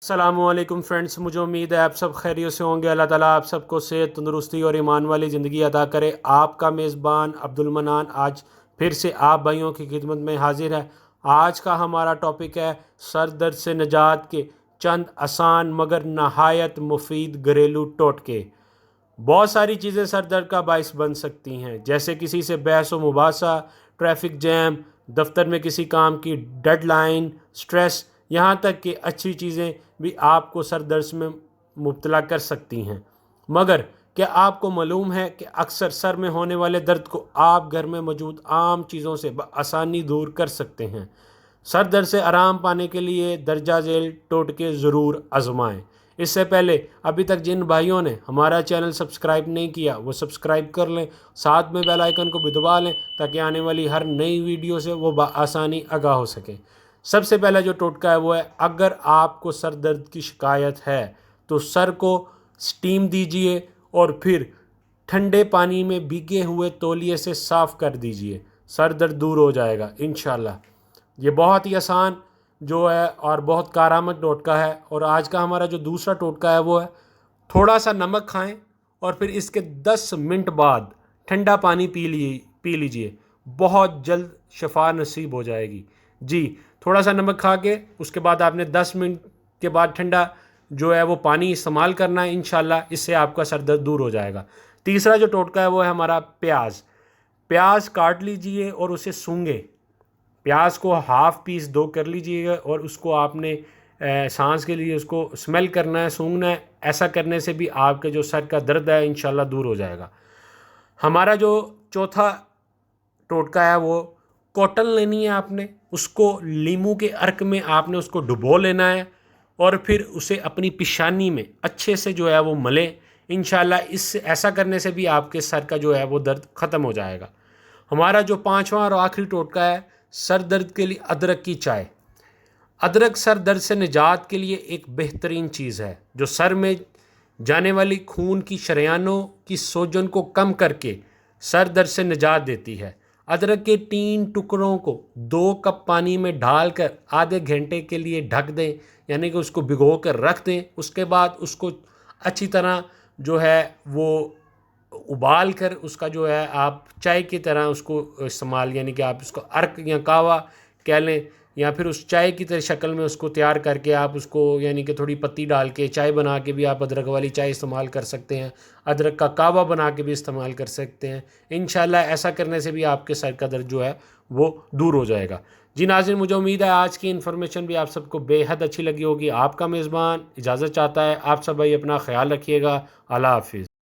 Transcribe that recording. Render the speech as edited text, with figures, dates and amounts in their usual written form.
السلام علیکم فرینڈس، مجھے امید ہے آپ سب خیریت سے ہوں گے۔ اللہ تعالیٰ آپ سب کو صحت، تندرستی اور ایمان والی زندگی عطا کرے۔ آپ کا میزبان عبد المنان آج پھر سے آپ بھائیوں کی خدمت میں حاضر ہے۔ آج کا ہمارا ٹاپک ہے سر درد سے نجات کے چند آسان مگر نہایت مفید گھریلو ٹوٹکے۔ بہت ساری چیزیں سر درد کا باعث بن سکتی ہیں، جیسے کسی سے بحث و مباحثہ، ٹریفک جیم، دفتر میں کسی کام کی ڈیڈ لائن، سٹریس، یہاں تک کہ اچھی چیزیں بھی آپ کو سر درد میں مبتلا کر سکتی ہیں۔ مگر کیا آپ کو معلوم ہے کہ اکثر سر میں ہونے والے درد کو آپ گھر میں موجود عام چیزوں سے بآسانی دور کر سکتے ہیں؟ سر درد سے آرام پانے کے لیے درجہ ذیل ٹوٹکے ضرور آزمائیں۔ اس سے پہلے ابھی تک جن بھائیوں نے ہمارا چینل سبسکرائب نہیں کیا وہ سبسکرائب کر لیں، ساتھ میں بیل آئیکن کو بھی دبا لیں تاکہ آنے والی ہر نئی ویڈیو سے وہ بآسانی آگاہ ہو سکیں۔ سب سے پہلا جو ٹوٹکا ہے وہ ہے، اگر آپ کو سر درد کی شکایت ہے تو سر کو سٹیم دیجئے اور پھر ٹھنڈے پانی میں بھیگے ہوئے تولیے سے صاف کر دیجئے، سر درد دور ہو جائے گا انشاءاللہ۔ یہ بہت ہی آسان جو ہے اور بہت کارآمد ٹوٹکا ہے۔ اور آج کا ہمارا جو دوسرا ٹوٹکا ہے وہ ہے، تھوڑا سا نمک کھائیں اور پھر اس کے 10 منٹ بعد ٹھنڈا پانی پی لیجئے، بہت جلد شفا نصیب ہو جائے گی۔ جی، تھوڑا سا نمک کھا کے اس کے بعد آپ نے 10 منٹ کے بعد ٹھنڈا جو ہے وہ پانی استعمال کرنا ہے، انشاءاللہ اس سے آپ کا سر درد دور ہو جائے گا۔ تیسرا جو ٹوٹکا ہے وہ ہے ہمارا پیاز کاٹ لیجئے اور اسے سونگھیں۔ پیاز کو ہاف پیس دو کر لیجئے گا اور اس کو آپ نے سانس کے لیے اس کو اسمیل کرنا ہے، سونگھنا ہے۔ ایسا کرنے سے بھی آپ کے جو سر کا درد ہے انشاءاللہ دور ہو جائے گا۔ ہمارا جو چوتھا ٹوٹکا ہے وہ کاٹن لینی ہے، آپ نے اس کو لیموں کے عرق میں آپ نے اس کو ڈبو لینا ہے اور پھر اسے اپنی پیشانی میں اچھے سے جو ہے وہ ملیں۔ انشاءاللہ اس سے ایسا کرنے سے بھی آپ کے سر کا جو ہے وہ درد ختم ہو جائے گا۔ ہمارا جو پانچواں اور آخری ٹوٹکا ہے، سر درد کے لیے ادرک کی چائے۔ ادرک سر درد سے نجات کے لیے ایک بہترین چیز ہے جو سر میں جانے والی خون کی شریانوں کی سوجن کو کم کر کے سر درد سے نجات دیتی ہے۔ ادرک کے 3 ٹکڑوں کو 2 کپ پانی میں ڈال کر آدھے گھنٹے کے لیے ڈھک دیں، یعنی کہ اس کو بھگو کر رکھ دیں۔ اس کے بعد اس کو اچھی طرح جو ہے وہ ابال کر اس کا جو ہے آپ چائے کی طرح اس کو استعمال، یعنی کہ آپ اس کو عرق یا قہوہ کہہ لیں، یا پھر اس چائے کی طرح شکل میں اس کو تیار کر کے آپ اس کو یعنی کہ تھوڑی پتی ڈال کے چائے بنا کے بھی آپ ادرک والی چائے استعمال کر سکتے ہیں، ادرک کا قہوہ بنا کے بھی استعمال کر سکتے ہیں۔ انشاءاللہ ایسا کرنے سے بھی آپ کے سر کا درد جو ہے وہ دور ہو جائے گا۔ جی ناظرین، مجھے امید ہے آج کی انفارمیشن بھی آپ سب کو بے حد اچھی لگی ہوگی۔ آپ کا میزبان اجازت چاہتا ہے، آپ سب بھائی اپنا خیال رکھیے گا۔ اللہ حافظ۔